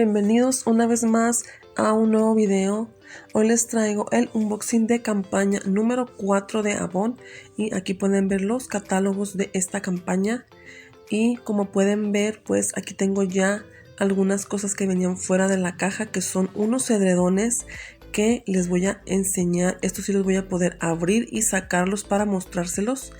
bienvenidos una vez más a un nuevo video. Hoy les traigo el unboxing de campaña número 4 de Avon y aquí pueden ver los catálogos de esta campaña y como pueden ver pues aquí tengo ya algunas cosas que venían fuera de la caja, que son unos edredones que les voy a enseñar. Estos sí los voy a poder abrir y sacarlos para mostrárselos.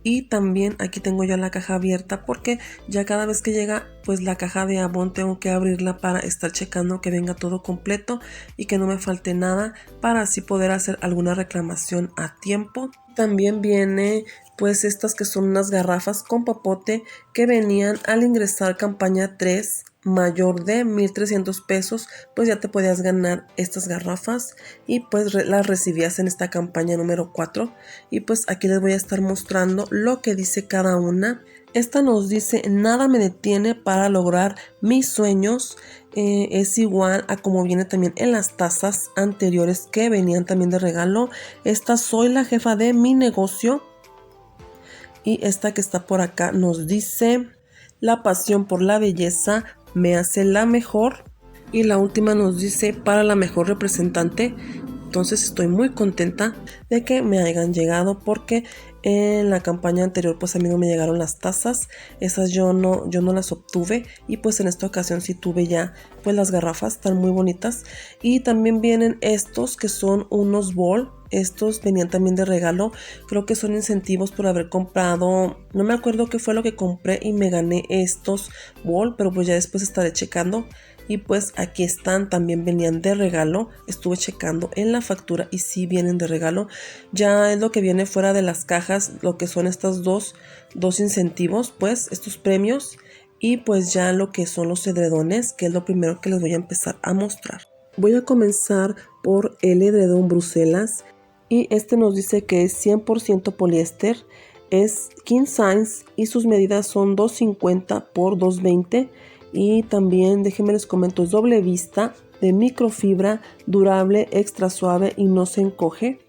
Y también aquí tengo ya la caja abierta porque ya cada vez que llega pues la caja de Avon tengo que abrirla para estar checando que venga todo completo y que no me falte nada, para así poder hacer alguna reclamación a tiempo. También viene pues estas que son unas garrafas con popote que venían al ingresar campaña 3 mayor de 1,300 pesos, pues ya te podías ganar estas garrafas y pues las recibías en esta campaña número 4. Y pues aquí les voy a estar mostrando lo que dice cada una. Esta nos dice: nada me detiene para lograr mis sueños. Es igual a como viene también en las tazas anteriores que venían también de regalo. Esta: soy la jefa de mi negocio. Y esta que está por acá nos dice: la pasión por la belleza me hace la mejor. Y la última nos dice: para la mejor representante. Entonces estoy muy contenta de que me hayan llegado, porque en la campaña anterior pues a mí no me llegaron las tazas. Esas yo no las obtuve, y pues en esta ocasión sí tuve ya pues las garrafas. Están muy bonitas. Y también vienen estos que son unos bol. Estos venían también de regalo. Creo que son incentivos por haber comprado. No me acuerdo qué fue lo que compré y me gané estos bol, pero pues ya después estaré checando. Y pues aquí están, también venían de regalo. Estuve checando en la factura y sí vienen de regalo. Ya es lo que viene fuera de las cajas, lo que son estos dos incentivos, pues estos premios. Y pues ya lo que son los edredones, que es lo primero que les voy a empezar a mostrar. Voy a comenzar por el edredón Bruselas. Y este nos dice que es 100% poliéster. Es king size y sus medidas son 250 por 220. Y también déjenme les comento, es doble vista, de microfibra, durable, extra suave y no se encoge.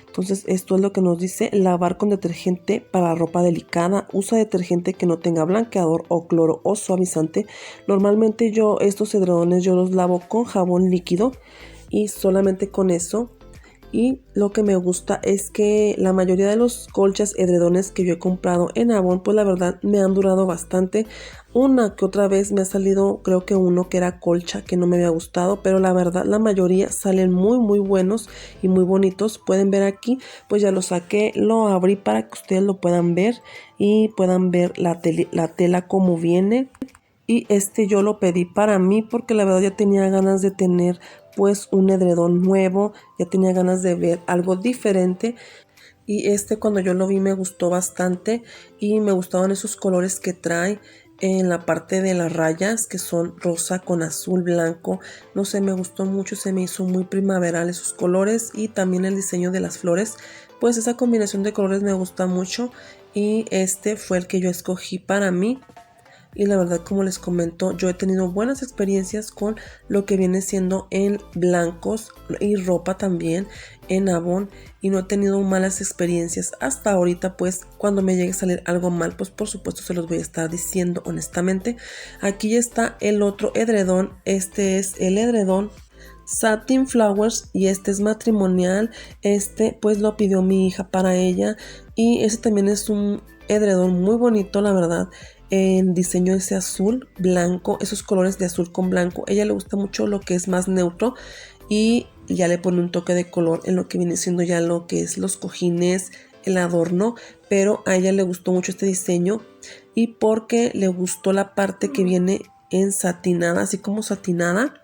Entonces esto es lo que nos dice: lavar con detergente para ropa delicada. Usa detergente que no tenga blanqueador o cloro o suavizante. Normalmente yo estos edredones yo los lavo con jabón líquido y solamente con eso. Y lo que me gusta es que la mayoría de los colchas edredones que yo he comprado en Avon pues la verdad me han durado bastante. Una que otra vez me ha salido, creo que uno que era colcha que no me había gustado, pero la verdad la mayoría salen muy buenos y muy bonitos. Pueden ver aquí, pues ya lo saqué, lo abrí para que ustedes lo puedan ver y puedan ver la tela como viene. Y este yo lo pedí para mí porque la verdad ya tenía ganas de tener pues un edredón nuevo, ya tenía ganas de ver algo diferente. Y este cuando yo lo vi me gustó bastante y me gustaban esos colores que trae en la parte de las rayas, que son rosa con azul blanco. No sé, me gustó mucho, se me hizo muy primaveral esos colores, y también el diseño de las flores, pues esa combinación de colores me gusta mucho. Y este fue el que yo escogí para mí. Y la verdad, como les comento, yo he tenido buenas experiencias con lo que viene siendo en blancos y ropa también en Avon, y no he tenido malas experiencias hasta ahorita. Pues cuando me llegue a salir algo mal, pues por supuesto se los voy a estar diciendo honestamente. Aquí está el otro edredón. Este es el edredón Satin Flowers y este es matrimonial. Este pues lo pidió mi hija para ella, y ese también es un edredón muy bonito, la verdad. En diseño ese azul blanco, esos colores de azul con blanco, a ella le gusta mucho lo que es más neutro, y ya le pone un toque de color en lo que viene siendo ya lo que es los cojines, el adorno. Pero a ella le gustó mucho este diseño, y porque le gustó la parte que viene en satinada, así como satinada.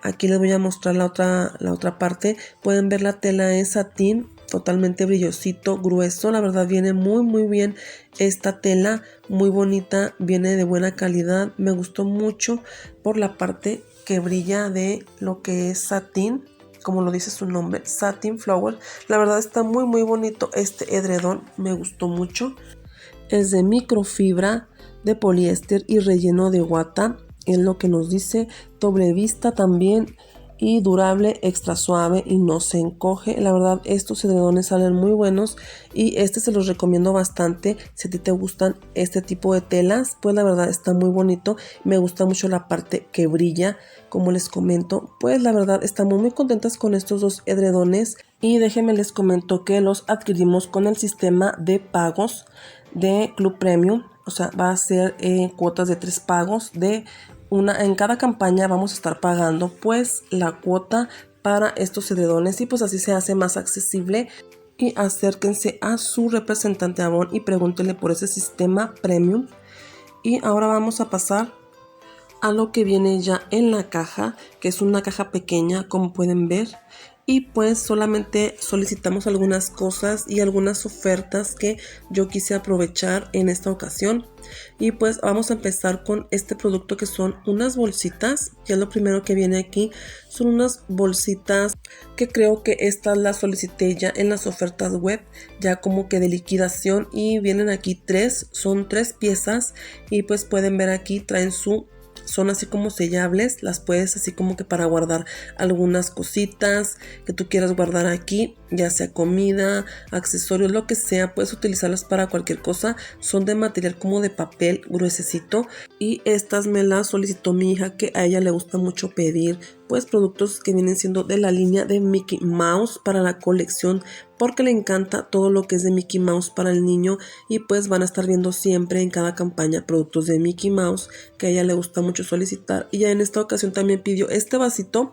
Aquí les voy a mostrar la otra parte. Pueden ver la tela en satín, totalmente brillosito, grueso. La verdad viene muy bien esta tela, muy bonita, viene de buena calidad. Me gustó mucho por la parte que brilla de lo que es satín, como lo dice su nombre, Satin Flower. La verdad está muy bonito este edredón, me gustó mucho. Es de microfibra, de poliéster y relleno de guata. Es lo que nos dice, doble vista también. y durable, extra suave y no se encoge. La verdad, estos edredones salen muy buenos y este se los recomiendo bastante. Si a ti te gustan este tipo de telas, pues la verdad está muy bonito. Me gusta mucho la parte que brilla, como les comento. Pues la verdad estamos muy contentas con estos dos edredones y déjenme les comento que los adquirimos con el sistema de pagos de Club Premium. O sea, va a ser cuotas de 3 pagos de en cada campaña vamos a estar pagando pues la cuota para estos edredones y pues así se hace más accesible. Y acérquense a su representante Avon y pregúntenle por ese sistema premium. Y ahora vamos a pasar a lo que viene ya en la caja, que es una caja pequeña como pueden ver. Y pues solamente solicitamos algunas cosas y algunas ofertas que yo quise aprovechar en esta ocasión. Y pues vamos a empezar con este producto que son unas bolsitas. Ya lo primero que viene aquí son unas bolsitas que creo que estas las solicité ya en las ofertas web, ya como que de liquidación, y vienen aquí son 3 piezas y pues pueden ver aquí traen son así como sellables, las puedes así como que para guardar algunas cositas que tú quieras guardar aquí, ya sea comida, accesorios, lo que sea, puedes utilizarlas para cualquier cosa. Son de material como de papel gruesecito y estas me las solicitó mi hija, que a ella le gusta mucho pedir pues productos que vienen siendo de la línea de Mickey Mouse para la colección, porque le encanta todo lo que es de Mickey Mouse para el niño y pues van a estar viendo siempre en cada campaña productos de Mickey Mouse que a ella le gusta mucho solicitar. Y ya en esta ocasión también pidió este vasito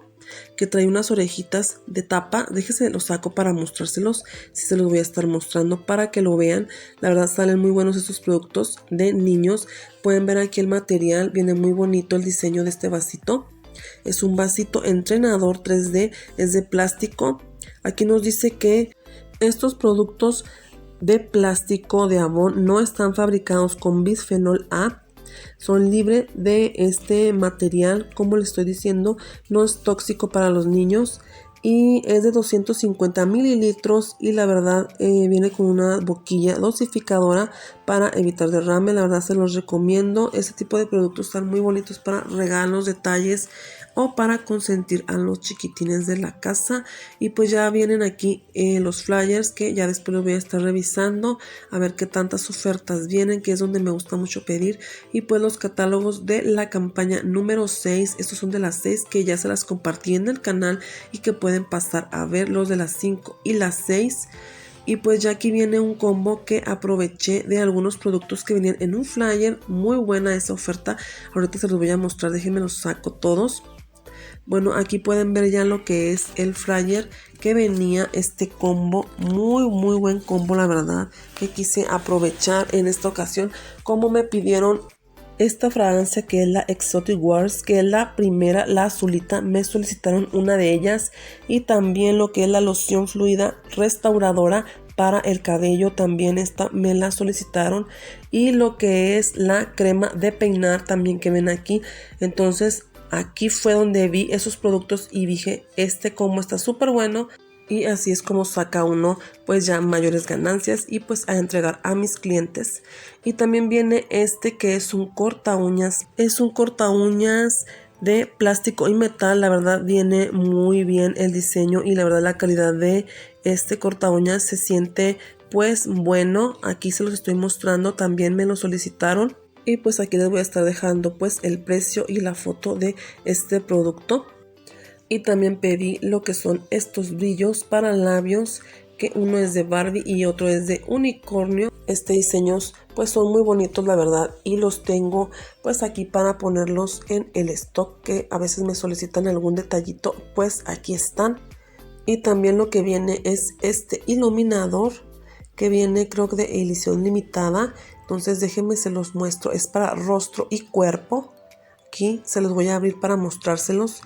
que trae unas orejitas de tapa. Déjese, lo saco para mostrárselos, si se los voy a estar mostrando para que lo vean. La verdad salen muy buenos estos productos de niños. Pueden ver aquí el material, viene muy bonito el diseño de este vasito. Es un vasito entrenador 3D, es de plástico. Aquí nos dice que estos productos de plástico de Avon no están fabricados con bisfenol A. Son libres de este material, como les estoy diciendo, no es tóxico para los niños y es de 250 mililitros y la verdad viene con una boquilla dosificadora para evitar derrame. La verdad se los recomiendo. Este tipo de productos están muy bonitos para regalos, detalles o para consentir a los chiquitines de la casa. Y pues ya vienen aquí los flyers, que ya después los voy a estar revisando a ver qué tantas ofertas vienen, que es donde me gusta mucho pedir. Y pues los catálogos de la campaña número 6, estos son de las 6 que ya se las compartí en el canal y que pueden pasar a ver los de las 5 y las 6. Y pues ya aquí viene un combo que aproveché de algunos productos que venían en un flyer. Muy buena esa oferta, ahorita se los voy a mostrar, déjenme los saco todos. Bueno, aquí pueden ver ya lo que es el flyer que venía este combo, muy buen combo, la verdad, que quise aprovechar en esta ocasión. Como me pidieron esta fragancia que es la Exotic Wars, que es la primera, la azulita, me solicitaron una de ellas, y también lo que es la loción fluida restauradora para el cabello, también esta me la solicitaron, y lo que es la crema de peinar también que ven aquí. Entonces aquí fue donde vi esos productos y dije, este combo está súper bueno. Y así es como saca uno pues ya mayores ganancias y pues a entregar a mis clientes. Y también viene este que es un corta uñas. Es un corta uñas de plástico y metal. La verdad viene muy bien el diseño y la verdad la calidad de este corta uñas se siente pues bueno. Aquí se los estoy mostrando, también me lo solicitaron. Y pues aquí les voy a estar dejando pues el precio y la foto de este producto. Y también pedí lo que son estos brillos para labios, que uno es de Barbie y otro es de unicornio. Este diseños pues son muy bonitos, la verdad, y los tengo pues aquí para ponerlos en el stock, que a veces me solicitan algún detallito, pues aquí están. Y también lo que viene es este iluminador que viene creo que de edición limitada. Entonces déjenme se los muestro, es para rostro y cuerpo. Aquí se los voy a abrir para mostrárselos.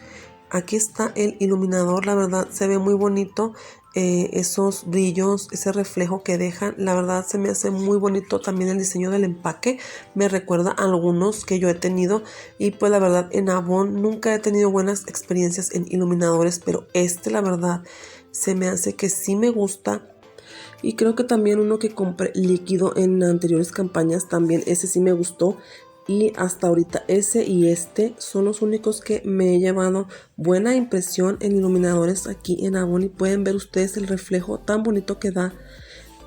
Aquí está el iluminador, la verdad se ve muy bonito, esos brillos, ese reflejo que dejan, la verdad se me hace muy bonito. También el diseño del empaque me recuerda a algunos que yo he tenido, y pues la verdad en Avon nunca he tenido buenas experiencias en iluminadores, pero este la verdad se me hace que sí me gusta. Y creo que también uno que compré líquido en anteriores campañas, también ese sí me gustó. y hasta ahorita ese y este son los únicos que me he llevado buena impresión en iluminadores aquí en Avon, y pueden ver ustedes el reflejo tan bonito que da.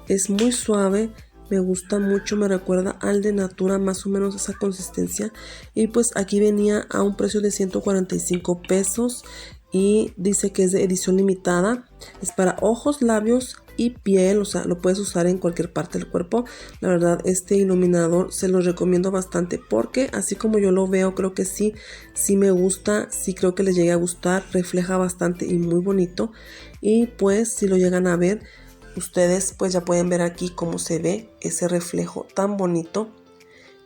Es muy suave, me gusta mucho, me recuerda al de Natura, más o menos esa consistencia. Y pues aquí venía a un precio de 145 pesos y dice que es de edición limitada. Es para ojos, labios y piel, o sea, lo puedes usar en cualquier parte del cuerpo. La verdad, este iluminador se lo recomiendo bastante porque así como yo lo veo, creo que sí me gusta, sí creo que les llegue a gustar, refleja bastante y muy bonito. Y pues si lo llegan a ver, ustedes pues ya pueden ver aquí cómo se ve ese reflejo tan bonito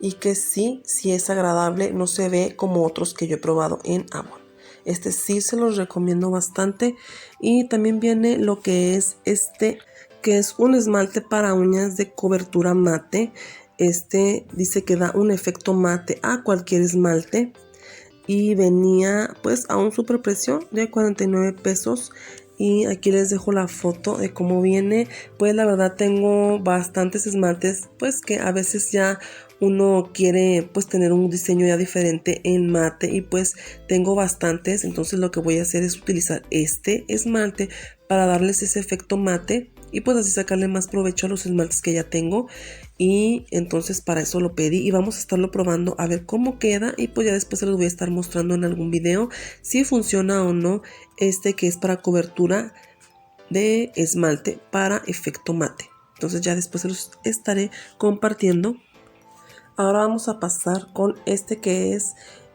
y que sí es agradable, no se ve como otros que yo he probado en Avon. Este sí se los recomiendo bastante. Y también viene lo que es este, que es un esmalte para uñas de cobertura mate. Este dice que da un efecto mate a cualquier esmalte y venía pues a un superprecio de 49 pesos. Y aquí les dejo la foto de cómo viene. Pues la verdad tengo bastantes esmaltes pues que a veces ya uno quiere pues tener un diseño ya diferente en mate, y pues tengo bastantes. Entonces lo que voy a hacer es utilizar este esmalte para darles ese efecto mate y pues así sacarle más provecho a los esmaltes que ya tengo. Y entonces para eso lo pedí y vamos a estarlo probando a ver cómo queda, y pues ya después se los voy a estar mostrando en algún video si funciona o no este que es para cobertura de esmalte para efecto mate. Entonces ya después se los estaré compartiendo. Ahora vamos a pasar con este que es...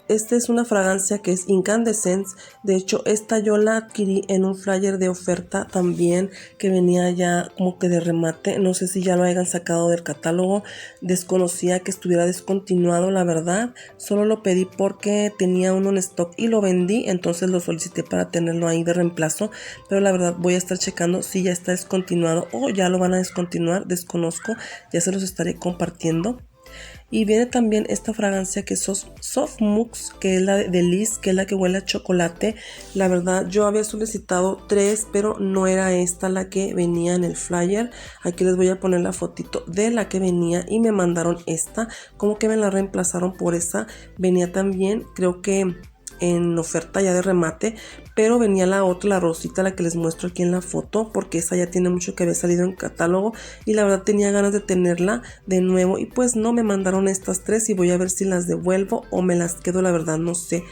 Esta es una fragancia que es Incandescence. De hecho, esta yo la adquirí en un flyer de oferta también, que venía ya como que de remate. No sé si ya lo hayan sacado del catálogo. Desconocía que estuviera descontinuado, la verdad. Solo lo pedí porque tenía uno en stock y lo vendí. Entonces lo solicité para tenerlo ahí de reemplazo. Pero la verdad voy a estar checando si ya está descontinuado o ya lo van a descontinuar. Desconozco. Ya se los estaré compartiendo. Y viene también esta fragancia que es Soft Mux, que es la de Liz, que es la que huele a chocolate. La verdad yo había solicitado 3, pero no era esta la que venía en el flyer. Aquí les voy a poner la fotito de la que venía y me mandaron esta. Como que me la reemplazaron por esa. Venía también, creo que en oferta ya de remate, pero venía la otra, la rosita, la que les muestro aquí en la foto, porque esa ya tiene mucho que había salido en catálogo y la verdad tenía ganas de tenerla de nuevo, y pues no me mandaron estas 3 y voy a ver si las devuelvo o me las quedo, la verdad no sé.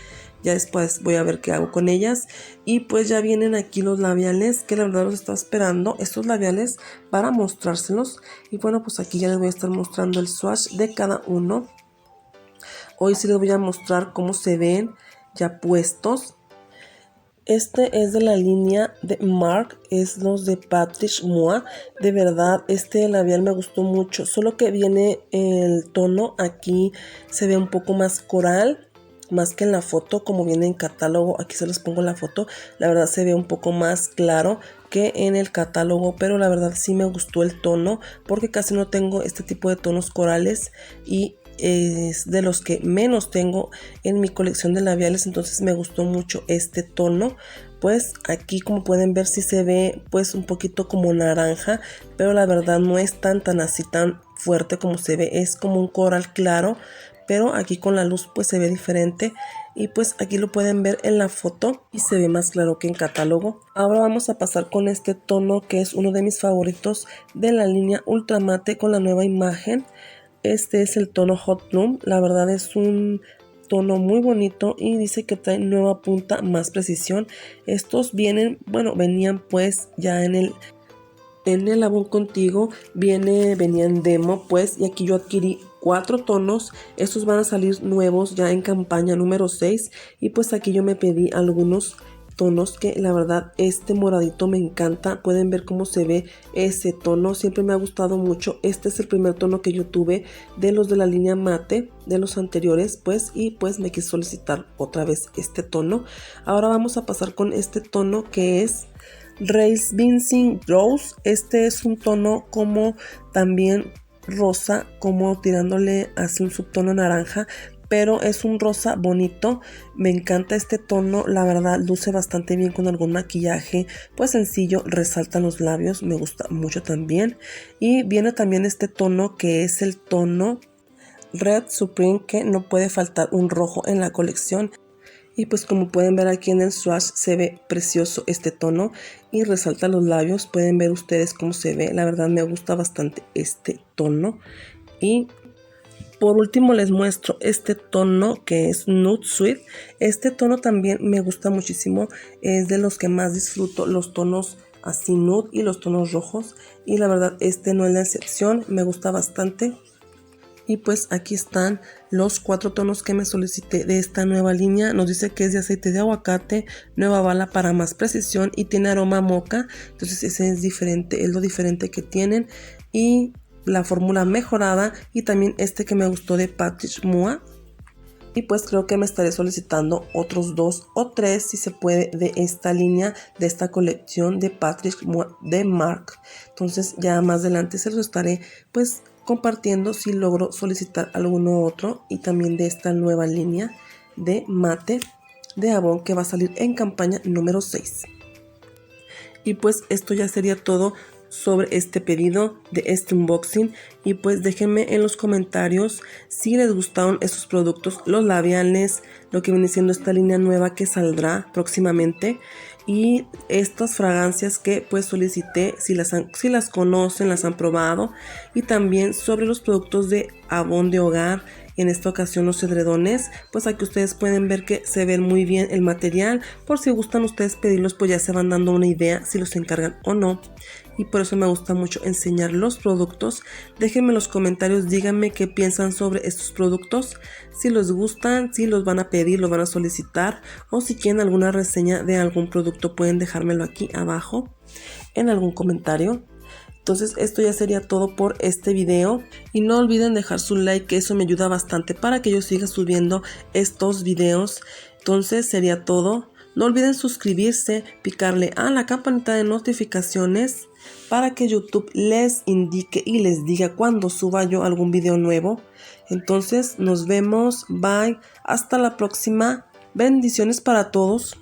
Ya después voy a ver qué hago con ellas. Y pues ya vienen aquí los labiales, que la verdad los estaba esperando, estos labiales, para mostrárselos. Y bueno, pues aquí ya les voy a estar mostrando el swatch de cada uno. Hoy sí les voy a mostrar cómo se ven ya puestos. Este es de la línea de Marc, es los de Patrick Moa. De verdad, este labial me gustó mucho, solo que viene el tono aquí, se ve un poco más coral, más que en la foto como viene en catálogo. Aquí se les pongo la foto, la verdad se ve un poco más claro que en el catálogo, pero la verdad sí me gustó el tono, porque casi no tengo este tipo de tonos corales y es de los que menos tengo en mi colección de labiales. Entonces me gustó mucho este tono. Pues aquí como pueden ver sí se ve pues un poquito como naranja, pero la verdad no es tan así tan fuerte como se ve, es como un coral claro, pero aquí con la luz pues se ve diferente. Y pues aquí lo pueden ver en la foto y se ve más claro que en catálogo. Ahora vamos a pasar con este tono que es uno de mis favoritos de la línea Ultra Mate con la nueva imagen. Este es el tono Hot Bloom, la verdad es un tono muy bonito y dice que trae nueva punta, más precisión. Estos vienen, bueno, venían pues ya en el Avon Contigo, venían demo pues, y aquí yo adquirí 4 tonos. Estos van a salir nuevos ya en campaña número 6 y pues aquí yo me pedí algunos tonos que la verdad este moradito me encanta. Pueden ver cómo se ve ese tono, siempre me ha gustado mucho. Este es el primer tono que yo tuve de los de la línea mate, de los anteriores pues, y pues me quise solicitar otra vez este tono. Ahora vamos a pasar con este tono que es Race Vincent Rose. Este es un tono como también rosa, como tirándole hacia un subtono naranja, pero es un rosa bonito. Me encanta este tono, la verdad luce bastante bien con algún maquillaje pues sencillo, resaltan los labios, me gusta mucho también. Y viene también este tono que es el tono Red Supreme, que no puede faltar un rojo en la colección. Y pues como pueden ver aquí en el swatch se ve precioso este tono y resalta los labios. Pueden ver ustedes cómo se ve. La verdad me gusta bastante este tono. Y por último les muestro este tono que es Nude Sweet. Este tono también me gusta muchísimo. Es de los que más disfruto, los tonos así nude y los tonos rojos. Y la verdad este no es la excepción. Me gusta bastante. Y pues aquí están los 4 tonos que me solicité de esta nueva línea. Nos dice que es de aceite de aguacate, nueva bala para más precisión y tiene aroma mocha. Entonces ese es diferente, es lo diferente que tienen. Y la fórmula mejorada y también este que me gustó de Patrick Mua. Y pues creo que me estaré solicitando otros 2 o 3 si se puede de esta línea, de esta colección de Patrick Mua de MAC. Entonces ya más adelante se los estaré pues compartiendo si logro solicitar alguno otro, y también de esta nueva línea de mate de Avon que va a salir en campaña número 6. Y pues esto ya sería todo sobre este pedido de este unboxing. Y pues déjenme en los comentarios si les gustaron estos productos, los labiales, lo que viene siendo esta línea nueva que saldrá próximamente, y estas fragancias que pues solicité, si las conocen, las han probado. Y también sobre los productos de Avon de hogar, en esta ocasión los edredones, pues aquí ustedes pueden ver que se ven muy bien el material. Por si gustan ustedes pedirlos, pues ya se van dando una idea si los encargan o no. Y por eso me gusta mucho enseñar los productos. Déjenme en los comentarios, díganme qué piensan sobre estos productos, si les gustan, si los van a pedir, los van a solicitar, o si quieren alguna reseña de algún producto pueden dejármelo aquí abajo en algún comentario. Entonces esto ya sería todo por este video, y no olviden dejar su like, que eso me ayuda bastante para que yo siga subiendo estos videos. Entonces sería todo. No olviden suscribirse, picarle a la campanita de notificaciones para que YouTube les indique y les diga cuando suba yo algún video nuevo. Entonces nos vemos, bye, hasta la próxima, bendiciones para todos.